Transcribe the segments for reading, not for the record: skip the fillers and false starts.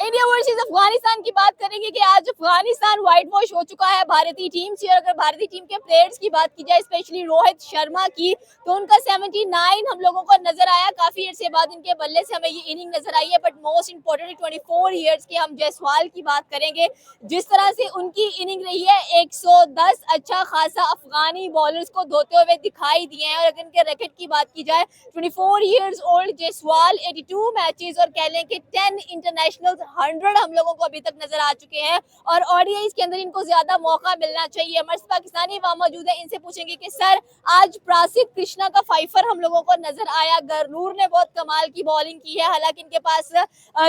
India versus Afghanistan की बात करेंगे कि आज अफगानिस्तान व्हाइट वॉश हो चुका है भारतीय टीम से। और अगर भारतीय टीम के प्लेयर्स की बात की जाए, स्पेशली रोहित शर्मा की, तो उनका 79 हम लोगों को नजर आया। काफी देर से बाद इनके बल्ले से हमें ये इनिंग नजर आई है। बट मोस्ट इंपोर्टेंट 24 ईयर्स के हम जायसवाल की बात करेंगे, जिस तरह से उनकी इनिंग रही है 110 अच्छा खासा अफगानी बॉलर्स को धोते हुए दिखाई दिए हैं। और अगर इनके रैकेट की बात की जाए, 24 ईयर्स ओल्ड जायसवाल 82 मैचेस और कह लें कि 10 इंटरनेशनल 100 हम लोगों को अभी तक नजर आ चुके हैं। और ओडीआईज के अंदर इनको ज्यादा मौका मिलना चाहिए। हमारे पाकिस्तानी वहां मौजूद है, इनसे पूछेंगे कि सर आज प्रासिद कृष्णा का फाइफर हम लोगों को नजर आया, गरनूर ने बहुत कमाल की बॉलिंग की है। हालांकि इनके पास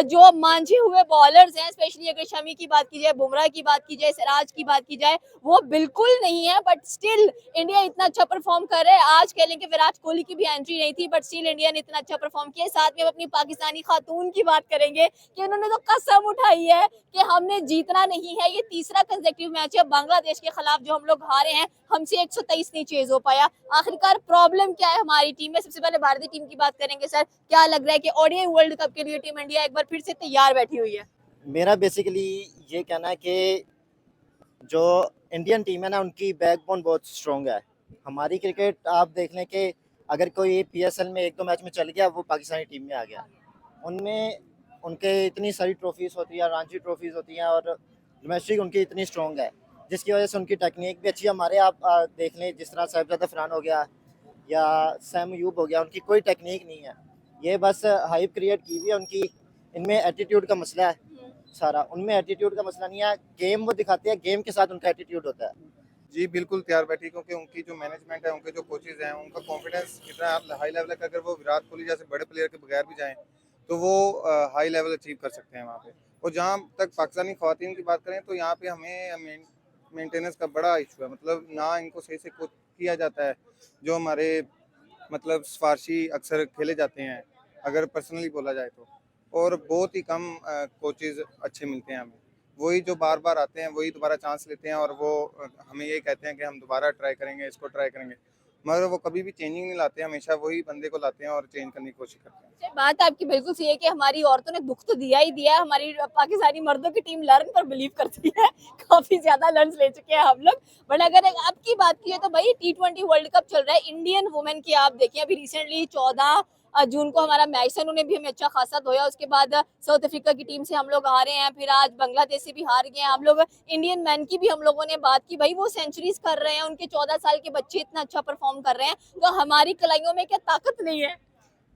जो मांझे हुए बॉलर्स हैं, स्पेशली अगर शमी की बात की जाए, बुमराह की बात की जाए, सिराज की बात की जाए, वो बिल्कुल नहीं है। बट स्टिल इंडिया इतना अच्छा परफॉर्म कर रहा है। आज कह लें कि विराट कोहली की भी एंट्री नहीं थी, बट स्टिल इंडिया ने इतना अच्छा परफॉर्म किया। साथ में अपनी पाकिस्तानी खातून की बात करेंगे कि उन्होंने तो कसम उठाई है कि हमने जीतना नहीं है। ये तीसरा कंसेक्टिव मैच है बांग्लादेश के खिलाफ जो हम लोग हारे हैं। हमसे 123 नहीं चेज हो पाया। आखिरकार प्रॉब्लम क्या है हमारी टीम में? सबसे पहले भारतीय टीम की बात करेंगे। सर क्या लग रहा है कि ओडीआई वर्ल्ड कप के लिए टीम इंडिया एक बार फिर से तैयार बैठी हुई है? मेरा बेसिकली ये कहना है कि जो इंडियन टीम है ना, उनकी बैकबोन बहुत स्ट्रॉन्ग है। हमारी क्रिकेट आप देख लें कि अगर कोई पीएसएल में 1-2 मैच में चल गया, वो पाकिस्तानी टीम में आ गया। उनमें उनके इतनी सारी ट्रॉफीज होती है, रांची ट्रॉफीज होती हैं, और डोमेस्टिक उनकी इतनी स्ट्रॉन्ग है, जिसकी वजह से उनकी टेक्निक भी अच्छी है। हमारे आप देख लें, जिस तरह साहिबजादा फरहान हो गया या सैम अयूब हो गया, उनकी कोई टेक्निक नहीं है। ये बस हाइप क्रिएट की हुई है उनकी। इनमें एटीट्यूड का मसला है सारा, उनमें एटीट्यूड का मसला नहीं है। गेम वो दिखाते हैं, गेम के साथ उनका एटीट्यूड होता है। जी बिल्कुल तैयार बैठी, क्योंकि उनकी जो मैनेजमेंट है, उनके जो कोचेज हैं, उनका कॉन्फिडेंस इतना हाई लेवल है कि अगर वो विराट कोहली जैसे बड़े प्लेयर के बगैर भी जाएं तो वो हाई लेवल अचीव कर सकते हैं वहाँ पे। और जहाँ तक पाकिस्तानी ख़वातीन की बात करें, तो यहाँ पे हमें मेंटेनेंस का बड़ा इशू है। मतलब ना इनको सही से कोच किया जाता है। जो हमारे मतलब सिफारशी अक्सर खेले जाते हैं, अगर पर्सनली बोला जाए तो, और बहुत ही कम कोचेज अच्छे मिलते हैं हमें। वही जो बार बार आते हैं, वही दोबारा चांस लेते हैं, और वो हमें ये कहते हैं कि हम दोबारा ट्राई करेंगे, इसको ट्राई करेंगे, मगर वो कभी भी चेंजिंग नहीं लाते। हमेशा वही बंदे को लाते हैं और चेंज करने की कोशिश करते हैं। बात आपकी बिल्कुल सही है कि हमारी औरतों ने दुख तो दिया ही दिया है। हमारी पाकिस्तानी मर्दों की टीम लर्न पर बिलीव करती है। काफी ज्यादा लर्न ले चुके हैं हम लोग। बट अगर आपकी बात की है तो भाई T20 वर्ल्ड कप चल रहा है। इंडियन वुमेन की आप देखिए, अभी रिसेंटली 14 जून को हमारा मैच है, उन्होंने भी हमें अच्छा खासा धोया। उसके बाद साउथ अफ्रीका की टीम से हम लोग हारे हैं, फिर आज बांग्लादेश से भी हार गए हैं हम लोग। इंडियन मैन की भी हम लोगों ने बात की, भाई वो सेंचुरीज कर रहे हैं, उनके 14 साल के बच्चे इतना अच्छा परफॉर्म कर रहे हैं, तो हमारी कलाइयों में क्या ताकत नहीं है?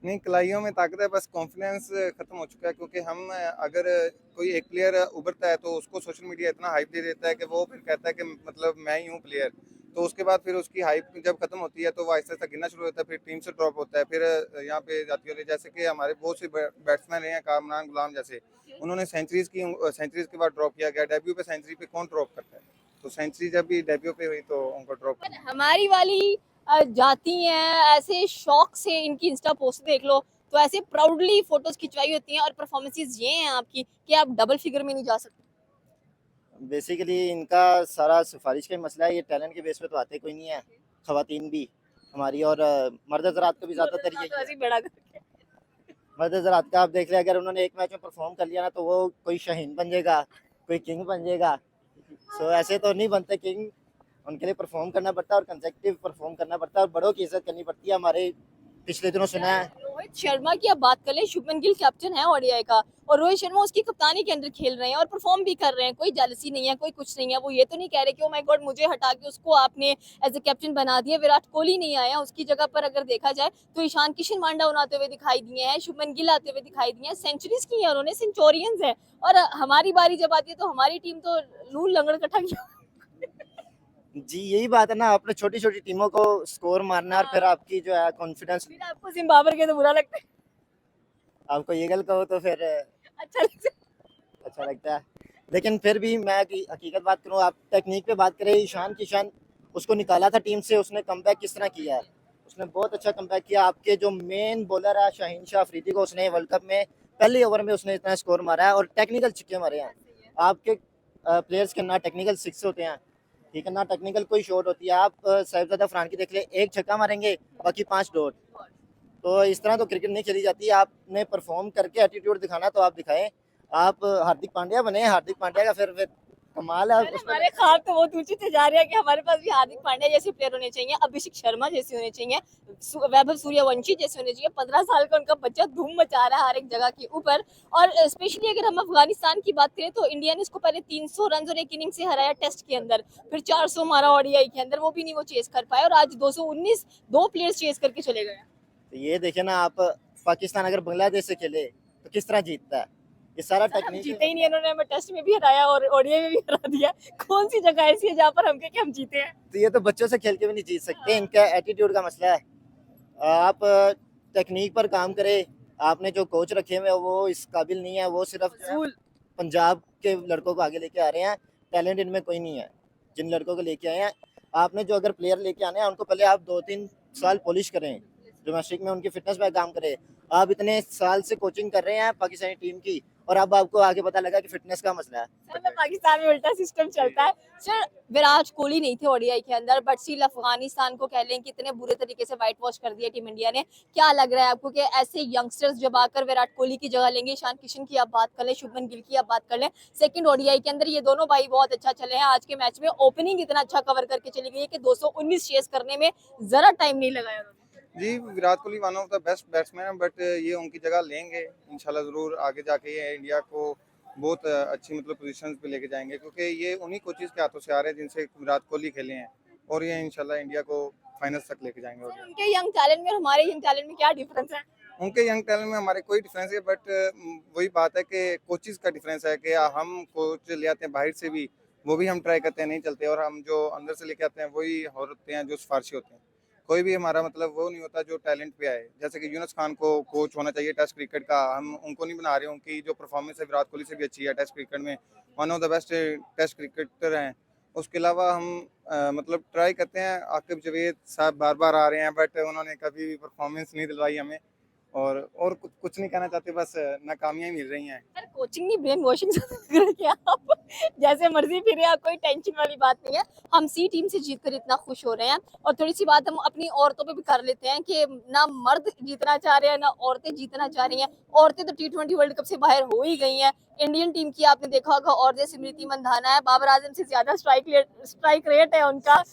नहीं, कलाइयों में ताकत है, बस कॉन्फिडेंस खत्म हो चुका है। क्योंकि हम अगर कोई एक प्लेयर उभरता है तो उसको सोशल मीडिया इतना हाइप दे देता है कि वो फिर कहता है कि मतलब मैं ही हूँ प्लेयर। तो उसके बाद फिर उसकी हाइप जब खत्म होती है तो वो आहिस्ता आहिस्ता गिरना शुरू होता है, फिर टीम से ड्रॉप होता है। फिर यहाँ पे जाती है, जैसे कि हमारे बहुत से बैट्समैन रहे हैं, कामरान गुलाम जैसे, उन्होंने सेंचुरीज के बाद ड्रॉप किया गया। डेब्यू पे सेंचुरी पे कौन ड्रॉप करता है? तो सेंचुरी जब भी डेब्यू पे हुई तो उनको ड्रॉप। हमारी वाली जाती हैं ऐसे शौक से, इनकी इंस्टा पोस्ट देख लो तो ऐसे प्राउडली फोटोज खिंचवाई होती हैं। और परफॉर्मेंसेस ये हैं आपकी कि आप डबल फिगर में नहीं जा सकते। बेसिकली इनका सारा सिफारिश का ही मसला है। ये टैलेंट के बेस पे तो आते कोई नहीं है, खवातीन भी हमारी, और मर्द हजरात का भी ज़्यादातर यही है। बड़ा करके मर्द हजरात का आप देख लें, अगर उन्होंने एक मैच में परफॉर्म कर लिया ना, तो वो कोई शाहीन बन जाएगा, कोई किंग बन जाएगा। सो ऐसे तो नहीं बनते किंग, उनके लिए परफॉर्म करना पड़ता है और कंसेक्टिव परफॉर्म करना पड़ता है, और बड़ों की इज्जत करनी पड़ती है। हमारे पिछले दिनों सुना है रोहित शर्मा की अब बात कर ले, शुभमन गिल कैप्टन है ओडीआई का, और रोहित शर्मा उसकी कप्तानी के अंदर खेल रहे हैं और परफॉर्म भी कर रहे हैं। कोई जेलसी नहीं है, कोई कुछ नहीं है। वो ये तो नहीं कह रहे कि ओ माय गॉड मुझे हटा के उसको आपने एज ए कैप्टन बना दिया। विराट कोहली नहीं आया, उसकी जगह पर अगर देखा जाए तो ईशान किशन मांडा आते हुए दिखाई दिए हैं, शुभमन गिल आते हुए दिखाई दिए हैं। सेंचुरीज की है उन्होंने, सेंचुरियंस है। और हमारी बारी जब आती है तो हमारी टीम तो लूल लंगड़ कटा जी। यही बात है ना, अपने छोटी छोटी टीमों को स्कोर मारना, और फिर आपकी जो है कॉन्फिडेंस, फिर आपको जिम्बाब्वे के तो बुरा लगता है। आपको ये गल कहो तो फिर अच्छा लगता है। अच्छा लगता है। लेकिन फिर भी मैं हकीकत बात करूँ, आप टेक्निक पे बात करें, ईशान किशन उसको निकाला था टीम से, उसने कमबैक किस तरह किया है? उसने बहुत अच्छा कमबैक किया। आपके जो मेन बॉलर है शाहीन शाह अफरीदी को, उसने वर्ल्ड कप में पहले ओवर में उसने इतना स्कोर मारा है, और टेक्निकल छक्के मारे हैं। आपके प्लेयर्स के ना टेक्निकल सिक्स होते हैं, ठीक है ना, टेक्निकल कोई शॉट होती है। आप साहिबजादा फरहान की देख ले, एक छक्का मारेंगे, बाकी 5 डॉट। तो इस तरह तो क्रिकेट नहीं खेली जाती। आपने परफॉर्म करके एटीट्यूड दिखाना तो आप दिखाएं। आप हार्दिक पांड्या बने, हार्दिक पांड्या का फिर कमाल है अरे उसमें। हमारे ख्वाब तो बहुत ऊंचे जा रहे हैं कि हमारे पास भी हार्दिक पांड्या जैसे प्लेयर होने चाहिए, अभिषेक शर्मा जैसे होने चाहिए, वैभव सूर्यवंशी जैसे होने चाहिए। 15 साल का उनका बच्चा धूम मचा रहा है हर एक जगह के ऊपर। और स्पेशली अगर हम अफगानिस्तान की बात करें तो इंडिया ने इसको पहले 300 रन और एक इनिंग से हराया टेस्ट के अंदर, फिर 400 मारा ओडीआई के अंदर, वो भी नहीं वो चेस कर पाए, और आज 219 दो प्लेयर्स चेस करके चले गए। तो ये देखे ना आप, पाकिस्तान अगर बांग्लादेश से खेले तो किस तरह जीतता है, ये सारा सर, हम टेक्निक जीते ही नहीं, इन्होंने हमें टेस्ट में भी हराया और ओडीआई में भी हरा दिया। कौन सी जगह ऐसी है जहाँ पर हम कहें कि हम जीते हैं? तो ये तो बच्चों से खेल के भी नहीं जीत सकते, इनका एटीट्यूड का मसला है। आप टेक्निक पर काम करें, आपने जो कोच रखे हुए हैं वो इस काबिल नहीं है, वो सिर्फ फजूल। पंजाब के लड़कों को आगे लेके आ रहे हैं, टैलेंट इनमें कोई नहीं है। जिन लड़कों को लेके आए हैं, आपने जो अगर प्लेयर लेके आने हैं उनको पहले आप 2-3 साल पॉलिश करें, डोमेस्टिक में उनकी फिटनेस पे काम करें। आप इतने साल से कोचिंग कर रहे हैं पाकिस्तानी टीम की, और अब आपको आगे पता लगा कि फिटनेस का मसला है। सर, में पाकिस्तान में उल्टा सिस्टम चलता है। सर, विराट कोहली नहीं थे ओडीआई के अंदर, बट स्टिल अफगानिस्तान को कह लें कि इतने बुरे तरीके से व्हाइट वॉश कर दिया टीम इंडिया ने। क्या लग रहा है आपको कि ऐसे यंगस्टर्स जब आकर विराट कोहली की जगह लेंगे, ईशान किशन की आप बात कर लें, शुभमन गिल की आप बात कर लें, सेकंड ओडीआई के अंदर ये दोनों भाई बहुत अच्छा चले हैं। आज के मैच में ओपनिंग इतना अच्छा कवर करके चली गई है कि 219 चेस करने में जरा टाइम नहीं लगाया उन्होंने। जी, Virat Kohli one of the best batsman है, बट ये उनकी जगह लेंगे इंशाल्लाह ज़रूर। आगे जाके ये इंडिया को बहुत अच्छी मतलब पोजीशंस पे लेके जाएंगे, क्योंकि ये उन्हीं कोचेस के हाथों से आ रहे हैं जिनसे विराट कोहली खेले हैं, और ये इंशाल्लाह इंडिया को फाइनल्स तक लेके जाएंगे। सर, उनके यंग टैलेंट में और हमारे यंग टैलेंट में क्या डिफरेंस है? उनके यंग टैलेंट में हमारे कोई डिफरेंस है, बट वही बात है कि कोचेस का डिफरेंस है कि हम कोच ले आते हैं बाहर से भी, वो भी हम ट्राई करते हैं, नहीं चलते, और हम जो अंदर से लेके आते हैं वही होते हैं जो सिफारशी होते हैं। कोई भी हमारा मतलब वो नहीं होता जो टैलेंट पे आए। जैसे कि यूनुस खान को कोच होना चाहिए टेस्ट क्रिकेट का, हम उनको नहीं बना रहे। उनकी जो परफॉर्मेंस है विराट कोहली से भी अच्छी है टेस्ट क्रिकेट में, one of the best test cricketer हैं। उसके अलावा हम मतलब ट्राई करते हैं। आकिब जवेद साहब बार बार आ रहे हैं, बट उन्होंने कभी भी परफॉर्मेंस नहीं दिलवाई हमें, और कुछ नहीं कहना चाहते, बस नाकामियाँ ही मिल रही हैं। सर, कोचिंग नहीं, ब्रेन वॉशिंग क्या आप जैसे मर्जी फिरे, आप कोई टेंशन वाली बात नहीं है। हम सी टीम से जीतकर इतना खुश हो रहे हैं। और थोड़ी सी बात हम अपनी औरतों पे भी कर लेते हैं कि ना मर्द जीतना चाह रहे हैं ना औरतें जीतना चाह रही हैं। औरतें तो T20 वर्ल्ड कप से बाहर हो ही गई हैं। इंडियन टीम की आपने देखा होगा, औरतें स्मृति मंधाना है, बाबर आजम से ज्यादा स्ट्राइक रेट है उनका।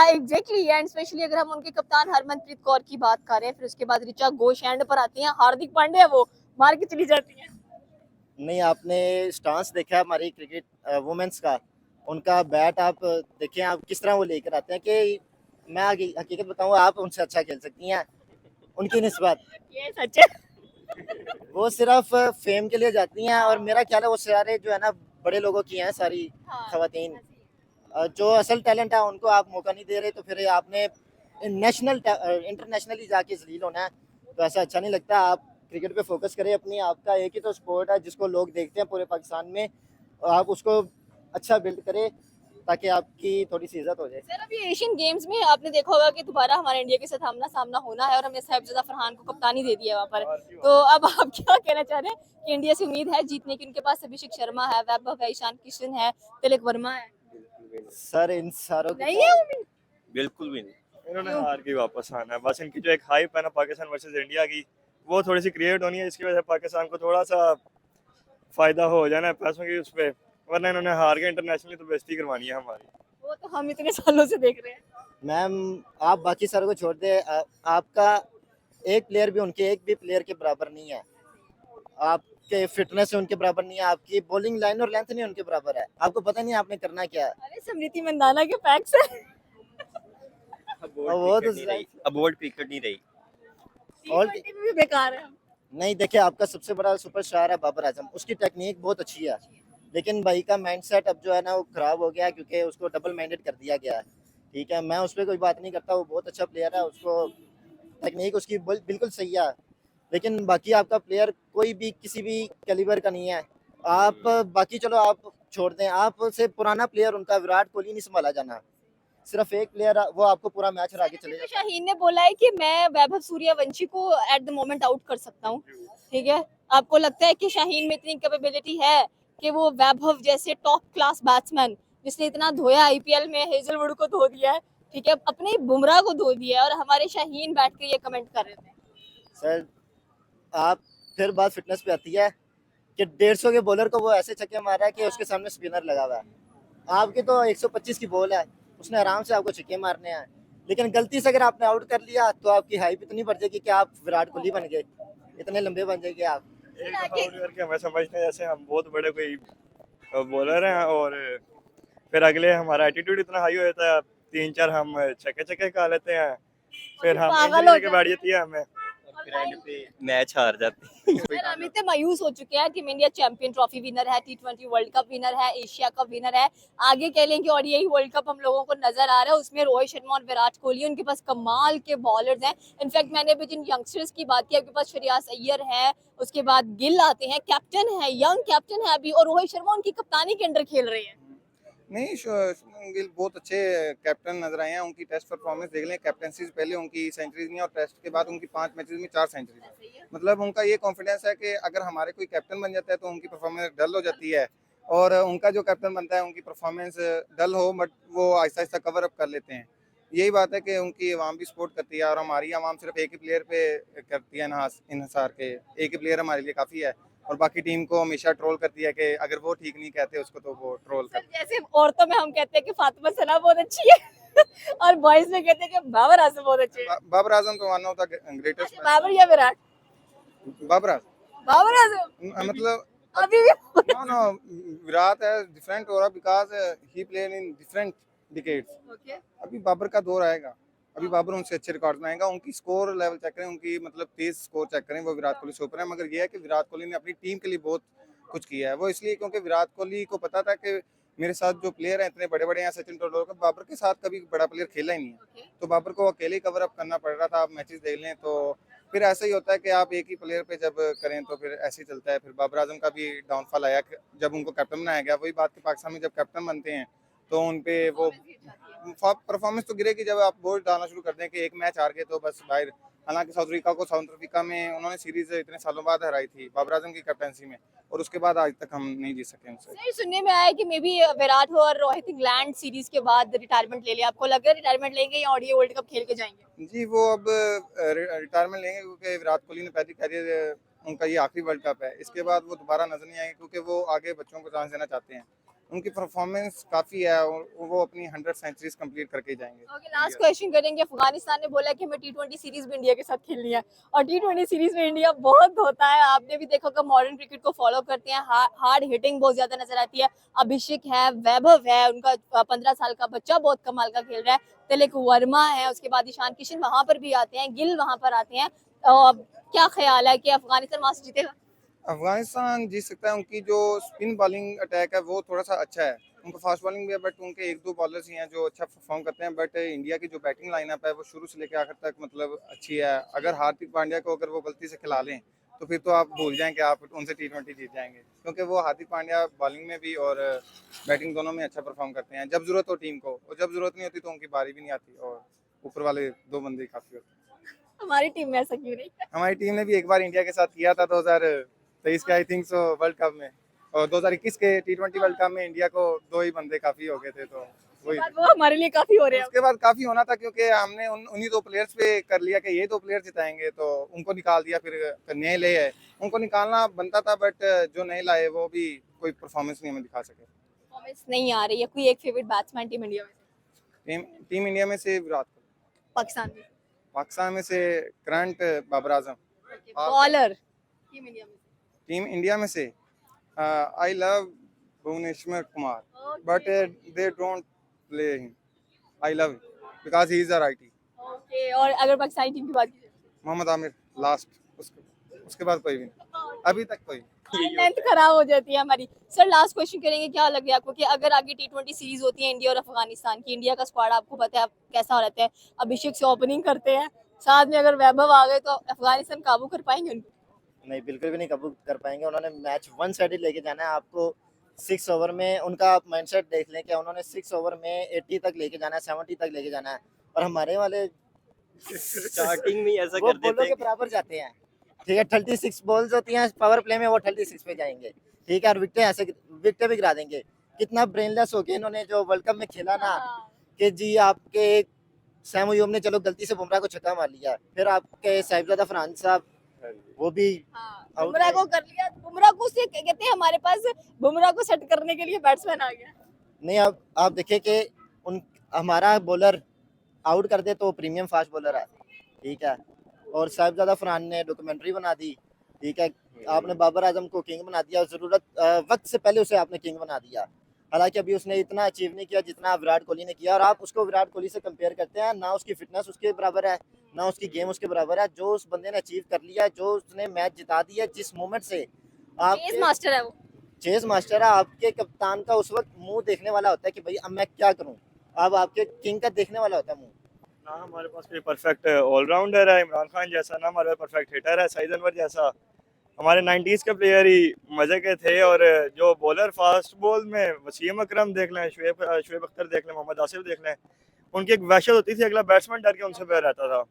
एग्जैक्टली, एंड स्पेशली अगर हम उनके कप्तान हरमनप्रीत कौर की बात करें, फिर उसके बाद ऋचा घोष एंड पर आती हैं, हार्दिक पांड्या वो मार के चली जाती है। नहीं, आपने स्टांस देखा है हमारी क्रिकेट वुमेन्स का, उनका बैट आप देखें, आप किस तरह वो लेकर आते हैं कि मैं हकीकत बताऊं, आप उनसे अच्छा खेल सकती हैं उनकी निस्बत। ये सच है। वो सिर्फ फेम के लिए जाती हैं, और मेरा ख्याल है वो सारे जो है ना बड़े लोगों की हैं सारी हाँ, खवातीन। जो असल टैलेंट है उनको आप मौका नहीं दे रहे, तो फिर आपने इंटरनेशनली जाके जलील होना है, तो ऐसा अच्छा नहीं लगता। आप क्रिकेट पे फोकस करें अपनी, आपका एक ही तो स्पोर्ट है जिसको लोग देखते हैं पूरे पाकिस्तान में, और आप उसको अच्छा बिल्ड करें ताकि आपकी थोड़ी सी इज्जत हो जाए। सर, अभी एशियन गेम्स में आपने देखा होगा कि दोबारा हमारे इंडिया के साथ आमना सामना होना है, और हमें साहिबजादा फरहान को कप्तानी दे दी है वहाँ पर। तो अब आप क्या कहना चाह रहे हैं कि इंडिया से उम्मीद है जीतने की? उनके पास अभिषेक शर्मा है, वैभव है, ईशान किशन है, तिलक वर्मा है। सर, इन सारों की नहीं है उम्मीद? बिल्कुल भी नहीं। इन्होंने क्यों? हार के वापस आना है, बस इनकी जो एक हाइप है ना पाकिस्तान वर्सेस इंडिया की, वो थोड़ी सी क्रिएट होनी है, इसकी वजह से पाकिस्तान को थोड़ा सा फायदा हो जाना है पैसों की उस पे, वरना इन्होंने हार के इंटरनेशनली तो बेइज्जती करवानी है हमारी। वो तो हम इतने सालों से देख रहे हैं। मैम, आप बाकी सारों को छोड़ दे, आपका एक प्लेयर भी उनके एक भी प्लेयर के बराबर नहीं है। आपके फिटनेस उनके बराबर नहीं है, आपकी बॉलिंग लाइन और लेंथ नहीं उनके बराबर है। आपको पता नहीं आपने करना क्या है। अरे, स्मृति मंदाना के पैक्स है। वो तो अबोर्ड क्रिकेट नहीं रही। और T20 में भी बेकार है। नहीं, देखिए आपका सबसे बड़ा सुपरस्टार है बाबर आजम, उसकी टेक्निक बहुत अच्छी है, लेकिन भाई का माइंडसेट अब जो है ना वो खराब हो गया है, क्योंकि उसको डबल माइंडेड कर दिया गया है। ठीक है, मैं उस पर कोई बात नहीं करता, वो बहुत अच्छा प्लेयर है, उसको टेक्निक उसकी बिल्कुल सही है, लेकिन बाकी आपका प्लेयर कोई भी किसी भी कैलिबर का नहीं है। आप बाकी चलो आप छोड़ दें, आपसे पुराना प्लेयर उनका विराट कोहली नहीं संभाला जाना, सिर्फ एक प्लेयर वो आपको पूरा मैच हरा के चले तो जाता है। शाहीन ने बोला है कि मैं वैभव सूर्यवंशी को एट द मोमेंट आउट कर सकता हूँ। ठीक है, आपको लगता है कि शाहीन में इतनी कैपेबिलिटी है कि वो वैभव जैसे टॉप क्लास बैट्समैन, जिसने इतना धोया आईपीएल में, हेजलवुड को धो दिया है, ठीक है, अपने बुमराह को धो दिया है, और हमारे शाहीन बैठ के ये कमेंट कर रहे थे? सर, आप फिर बात फिटनेस पे आती है, कि 150 के बॉलर को वो ऐसे छक्के मार रहा है कि उसके सामने स्पिनर लगा हुआ है। आपकी तो 125 की बॉल है, उसने आराम से आपको छक्के मारने हैं, लेकिन गलती से अगर आपने आउट कर लिया तो आपकी हाइप इतनी बढ़ जाएगी कि आप विराट कोहली बन गए, इतने लंबे बन जाएंगे आप। एक दफा आउट करके हमें समझते हैं जैसे हम बहुत बड़े कोई बॉलर हैं, और फिर अगले हमारा एटीट्यूड इतना हाई हो जाता है, 3-4 हम छक्के छक्के खा लेते हैं, फिर हम पागल इंजरी हो लेके बैठ जाती है हमें, फिर एंड पे मैच हार जाते हैं। सर, हम इतने मायूस हो चुके हैं। Team India champion trophy winner है, T20 वर्ल्ड कप विनर है, एशिया कप विनर है, आगे कह लें कि और यही वर्ल्ड कप हम लोगों को नजर आ रहा है। उसमें रोहित शर्मा और विराट कोहली, उनके पास कमाल के बॉलर्स हैं। इनफैक्ट मैंने अभी जिन यंगस्टर्स की बात की, आपके पास श्रेयस अय्यर है, उसके बाद गिल आते हैं, कैप्टन है, यंग कैप्टन है अभी, और रोहित शर्मा उनकी कप्तानी के अंडर खेल रहे हैं। नहीं, शुभमन गिल बहुत अच्छे कैप्टन नजर आए हैं। उनकी टेस्ट परफॉर्मेंस देख लें, कैप्टनसी से पहले उनकी सेंचुरीज नहीं, और टेस्ट के बाद उनकी 5 मैचेस में 4 सेंचुरी। मतलब उनका ये कॉन्फिडेंस है कि अगर हमारे कोई कैप्टन बन जाता है तो उनकी परफॉर्मेंस डल हो जाती है, और उनका जो कैप्टन बनता है उनकी परफॉर्मेंस डल हो बट वो आहिस्ता आहिस्ता कवर अप कर लेते हैं। यही बात है कि उनकी आवाम भी सपोर्ट करती है, और हमारी आवाम सिर्फ एक ही प्लेयर पे करती है इन्हिसार के, एक ही प्लेयर हमारे लिए काफ़ी है, और बाकी टीम को हमेशा ट्रोल करती है कि अगर वो ठीक नहीं कहते उसको तो वो ट्रोल सर, करती जैसे औरतों में हम कहते हैं कि फातिमा सना बहुत अच्छी है और बॉयज में कहते हैं कि बाबर आजम बहुत अच्छे हैं। है। बाबर आजम तो वन ऑफ द ग्रेटेस्ट। अच्छा, बाबर या विराट? बाबर आजम बाबर आजम मतलब अभी भी no no विराट है डिफरेंट हो रहा because he played in different decades. Okay. अभी बाबर का दौर आएगा, अभी बाबर उनसे अच्छे रिकॉर्ड बनाएगा। उनकी स्कोर लेवल चेक करें, उनकी मतलब तेज स्कोर चेक करें, वो विराट कोहली से ऊपर है। मगर ये है कि विराट कोहली ने अपनी टीम के लिए बहुत कुछ किया है। वो इसलिए क्योंकि विराट कोहली को पता था कि मेरे साथ जो प्लेयर हैं इतने बड़े बड़े हैं, सचिन तेंदुलकर, बाबर के साथ कभी बड़ा प्लेयर खेला ही नहीं है, तो बाबर को अकेले कवर अप करना पड़ रहा था। आप मैचेस देख लें तो फिर ऐसा ही होता है कि आप एक ही प्लेयर पे जब करें तो फिर ऐसे ही चलता है। फिर बाबर आजम का भी डाउनफॉल आया जब उनको कैप्टन बनाया गया। वही बात कि पाकिस्तान में जब कैप्टन बनते हैं तो उन पे वो परफॉर्मेंस तो गिरेगी जब आप बोल डालना शुरू कर दें कि एक मैच हार गए तो बस बाहर। हालांकि साउथ अफ्रीका में उन्होंने सीरीज इतने सालों बाद हराई थी बाबर आजम की कैप्टनसी में, और उसके बाद आज तक हम नहीं जीत सके उनसे। सर, सुनने में आया है कि मे बी विराट और रोहित इंग्लैंड सीरीज के बाद रिटायरमेंट ले लिया। आपको लग रहा है रिटायरमेंट लेंगे या और ये वर्ल्ड कप खेल के जाएंगे? जी वो अब रिटायरमेंट लेंगे क्योंकि विराट कोहली ने पहली कैरियर उनका ये आखिरी वर्ल्ड कप है। इसके बाद वो दोबारा नजर नहीं आएंगे क्योंकि वो आगे बच्चों को चांस देना चाहते हैं। उनकी परफॉर्मेंस काफ़ी है और वो अपनी 100 सेंचुरीज कंप्लीट करके जाएंगे। ओके, लास्ट क्वेश्चन करेंगे। अफगानिस्तान ने बोला कि हमें T20 सीरीज में इंडिया के साथ खेलनी है, और T20 सीरीज में इंडिया बहुत होता है। आपने भी देखा कि मॉडर्न क्रिकेट को फॉलो करते हैं, हार्ड हिटिंग बहुत ज्यादा नजर आती है। अभिषेक है, वैभव है, उनका 15 साल का बच्चा बहुत कमाल का खेल रहा है, तिलक वर्मा है, उसके बाद ईशान किशन वहां पर भी आते हैं, गिल वहां पर आते हैं। क्या ख्याल है कि अफगानिस्तान वहां से जीतेगा? अफगानिस्तान जीत सकता है। उनकी जो स्पिन बॉलिंग अटैक है वो थोड़ा सा अच्छा है, उनका फास्ट बॉलिंग भी है, बट उनके 1-2 बॉलर्स ही हैं जो अच्छा परफॉर्म करते हैं। बट इंडिया की जो बैटिंग लाइनअप है वो शुरू से लेकर आखिर तक मतलब अच्छी है। अगर हार्दिक पांड्या को अगर वो गलती से खिला लें तो फिर तो आप भूल जाएं कि आप उनसे T20 जीत जाएंगे, क्योंकि वो हार्दिक पांड्या बॉलिंग में भी और बैटिंग दोनों में अच्छा परफॉर्म करते हैं जब जरूरत हो टीम को, और जब जरूरत नहीं होती तो उनकी बारी भी नहीं आती, और ऊपर वाले 2 बंदे काफ़ी होते हैं। हमारी टीम में ऐसा क्यों नहीं? हमारी टीम ने भी एक बार इंडिया के साथ किया था 2023 के I think so world cup में, और 2021 के T20 वर्ल्ड कप में इंडिया को 2 ही बंदे काफी हो गए थे, तो वही वो हमारे लिए काफी हो रहे हैं। उसके बाद काफी होना था क्योंकि हमने उन्हीं 2 प्लेयर्स पे कर लिया कि ये 2 प्लेयर जिताएंगे, तो उनको निकाल दिया। फिर नए ले आए, उनको निकालना बनता था, बट जो नए लाए वो भी कोई परफॉर्मेंस नहीं हमें दिखा सके। परफॉर्मेंस नहीं आ रही है। कोई एक फेवरेट बैट्समैन टीम इंडिया में से? टीम इंडिया में से विराट कोहली, पाकिस्तान में? पाकिस्तान में से current Babar Azam, bowler team India में? टीम इंडिया में से I love Bhuvneshwar Kumar, but they don't play him. I love him because he is a righty. Okay, और अगर पाकिस्तानी टीम की बात की मोहम्मद आमिर लास्ट, उसके बाद कोई भी नहीं, अभी तक कोई नहीं। लेंथ खराब हो जाती है हमारी। सर, लास्ट क्वेश्चन करेंगे। क्या लग रहा है आपको कि अगर आगे T20 सीरीज होती है इंडिया और अफगानिस्तान की, इंडिया का स्क्वाड आपको पता है कैसा रहता है, अभिषेक से ओपनिंग करते हैं, साथ में अगर वैभव आ गए तो अफगानिस्तान काबू कर पाएंगे उनको? नहीं, बिल्कुल भी नहीं काबू कर पाएंगे। उन्होंने मैच वन साइडेड लेके जाना है। आपको 6 ओवर में उनका आप माइंडसेट देख लें कि उन्होंने 6 ओवर में 80 तक लेके जाना है, 70 तक लेके जाना है, और हमारे वाले स्टार्टिंग में ऐसा वो कर बॉलों देते के हैं। बराबर जाते हैं। ठीक है, 36 बॉल्स होती हैं पावर प्ले में, वो 36 पे जाएंगे। ठीक है, और विकेटें भी गिरा देंगे। कितना ब्रेनलेस हो गया इन्होंने जो वर्ल्ड कप में खेला ना, कि जी आपके सैम अयूब ने चलो गलती से बुमराह को छक्का मार लिया, फिर आपके साहिबजादा फरहान साहब वो भी हाँ, out बुमराह है। को कर लिया, बुमराह को उससे कहते हैं हमारे पास बुमराह को सेट करने के लिए बैट्समैन आ गया। नहीं, अब आप देखिए कि उन हमारा बॉलर आउट कर दे तो प्रीमियम फास्ट बॉलर है, ठीक है। और साहिबजादा फरहान ने डॉक्यूमेंट्री बना दी, ठीक है। आपने बाबर आजम को किंग बना दिया, वक्त से पहले उसे आपने किंग बना दिया। हालांकि अभी उसने इतना अचीव नहीं किया जितना विराट कोहली ने किया, और आप उसको विराट कोहली से कंपेयर करते हैं, ना उसकी फिटनेस उसके बराबर है, ना उसकी गेम उसके बराबर है। जो उस बंदे ने अचीव कर लिया, जो उसने मैच जिता दिया जिस मोमेंट से, आप चेस मास्टर है वो। चेस मास्टर है। आपके कप्तान का उस वक्त मुंह देखने वाला होता है कि भाई अब मैं क्या करूं, अब आपके किंग का देखने वाला होता है मुंह। ना हमारे पास कोई परफेक्ट ऑलराउंडर है इमरान खान जैसा, ना हमारे पास परफेक्ट हिटर है सईद अनवर जैसा। हमारे 90s के प्लेयर ही मजे के थे, और जो बॉलर फास्ट बॉल में वसीम अकरम देख लें, शुएब अख्तर देख लें, मोहम्मद आसिफ देख लें, उनकी एक वहशत होती थी, अगला बैट्समैन डर के उनसे पैर रहता था।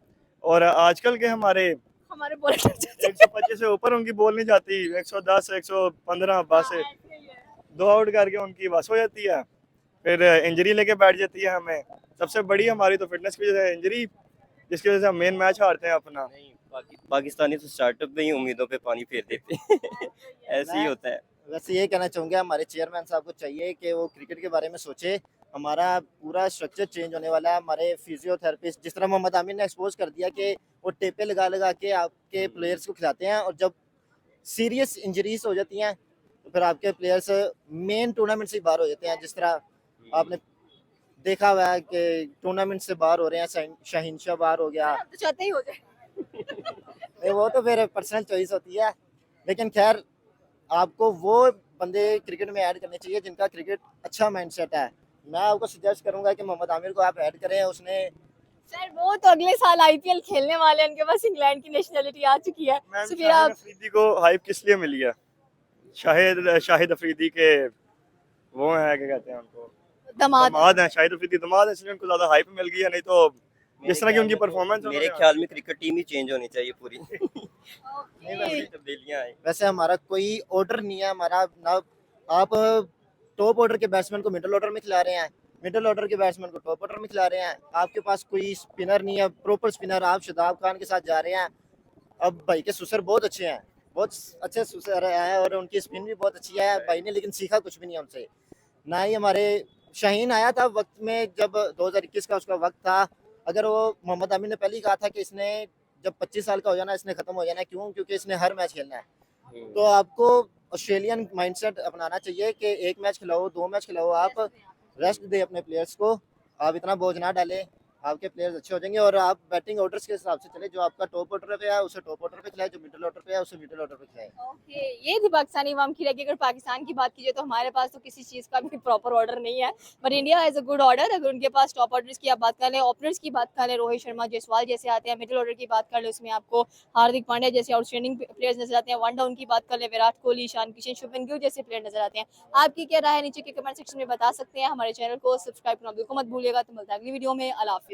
और आजकल के हमारे हमारे बॉलर 125 से ऊपर उनकी बॉल नहीं जाती, 110 115 बस दो आउट करके उनकी बस हो जाती है, फिर इंजरी लेके बैठ जाती है। हमें सबसे बड़ी हमारी तो फिटनेस की वजह से इंजरी, जिसकी वजह से हम मेन मैच हारते हैं अपना। नहीं, पाकिस्तानी तो स्टार्टअप में ही उम्मीदों पे पानी फेर देते हैं ऐसे ही होता है। वैसे ये कहना चाहूँगा, हमारे चेयरमैन साहब को चाहिए कि वो क्रिकेट के बारे में सोचे। हमारा पूरा स्ट्रक्चर चेंज होने वाला है। हमारे फिजियोथेरेपिस्ट, जिस तरह मोहम्मद आमिर ने एक्सपोज कर दिया कि वो टेपे लगा लगा के आपके प्लेयर्स को खिलाते हैं, और जब सीरियस इंजरीज हो जाती हैं तो फिर आपके प्लेयर्स मेन टूर्नामेंट से बाहर हो जाते हैं। जिस तरह आपने देखा हुआ है कि टूर्नामेंट से बाहर हो रहे हैं, शाहीन शाह बाहर हो गया। तो चाहते ही हो जाए। नहीं, वो तो फिर पर्सनल चॉइस होती है, लेकिन खैर आपको वो बंदे क्रिकेट में ऐड करने चाहिए जिनका क्रिकेट अच्छा माइंडसेट है। मैं आपको सजेस्ट करूंगा कि मोहम्मद आमिर को आप ऐड करें। उसने सर वो तो अगले साल आईपीएल खेलने वाले हैं, उनके पास इंग्लैंड की नेशनलिटी आ चुकी है। मैम तो फिर शाहिद आप अफरीदी को हाइप किस लिए मिली है? शाहिद अफरीदी के वो है, क्या कहते हैं उनको, दमाद दमाद हैं। शाहिद अफरीदी दमाद है, इसलिए उनको ज्यादा हाइप मिल गई है। नहीं तो जिस तरह की उनकी परफॉर्मेंस, मेरे ख्याल में क्रिकेट टीम ही चेंज होनी चाहिए पूरी ओके। तब्दीलियां आई। वैसे हमारा कोई ऑर्डर नहीं है। हमारा ना आप टॉप ऑर्डर के बैट्समैन को मिडिल ऑर्डर में खिला रहे हैं, मिडिल ऑर्डर के बैट्समैन को टॉप ऑर्डर में खिला रहे हैं। आपके पास कोई स्पिनर नहीं है, प्रॉपर स्पिनर। आप शदाब खान के साथ जा रहे हैं। अब भाई के सुसर बहुत अच्छे हैं, बहुत अच्छे सुसर हैं, और उनकी स्पिन भी बहुत अच्छी है भाई ने, लेकिन सीखा कुछ भी नहीं हमसे। ना ही हमारे शाहीन आया था वक्त में, जब 2021 का उसका वक्त था। अगर वो मोहम्मद आमिर ने पहले ही कहा था कि इसने जब 25 साल का हो जाना, इसने खत्म हो जाना है। क्यों? क्योंकि इसने हर मैच खेलना है। तो आपको ऑस्ट्रेलियन माइंडसेट अपनाना चाहिए कि एक मैच खिलाओ, 2 मैच खिलाओ, आप रेस्ट दे अपने प्लेयर्स को। आप इतना बोझ ना डालें, आपके प्लेयर्स अच्छे हो जाएंगे। और आप बैटिंग ऑर्डर्स के हिसाब से चले, जो आपका टॉप ऑर्डर पे है उसे टॉप ऑर्डर पे खिलाए, जो मिडिल ऑर्डर पे है उसे मिडिल ऑर्डर पे खिलाए। ओके, ये थी पाकिस्तानी अवाम की रैंकिंग। अगर पाकिस्तान की बात कीजिए तो हमारे पास तो किसी चीज़ का भी प्रॉपर ऑर्डर नहीं है, but India has a good order. अगर उनके पास टॉप ऑर्डर्स की आप बात कर लें, ओपनर्स की बात कर लें, रोहित शर्मा जायसवाल जैसे आते हैं। मिडिल ऑर्डर की बात कर लें, उसमें आपको हार्दिक पांड्या जैसे आउटस्टैंडिंग प्लेयर्स नजर आते हैं। वन डाउन की बात कर लें, विराट कोहली, ईशान किशन, शुभमन गिल जैसे प्लेयर नजर आते हैं। आपकी क्या राय है नीचे के कमेंट सेक्शन में बता सकते हैं। हमारे चैनल को सब्सक्राइब करना बिल्कुल मत भूलिएगा। तो मिलता है अगली वीडियो में। अल्लाह हाफिज़।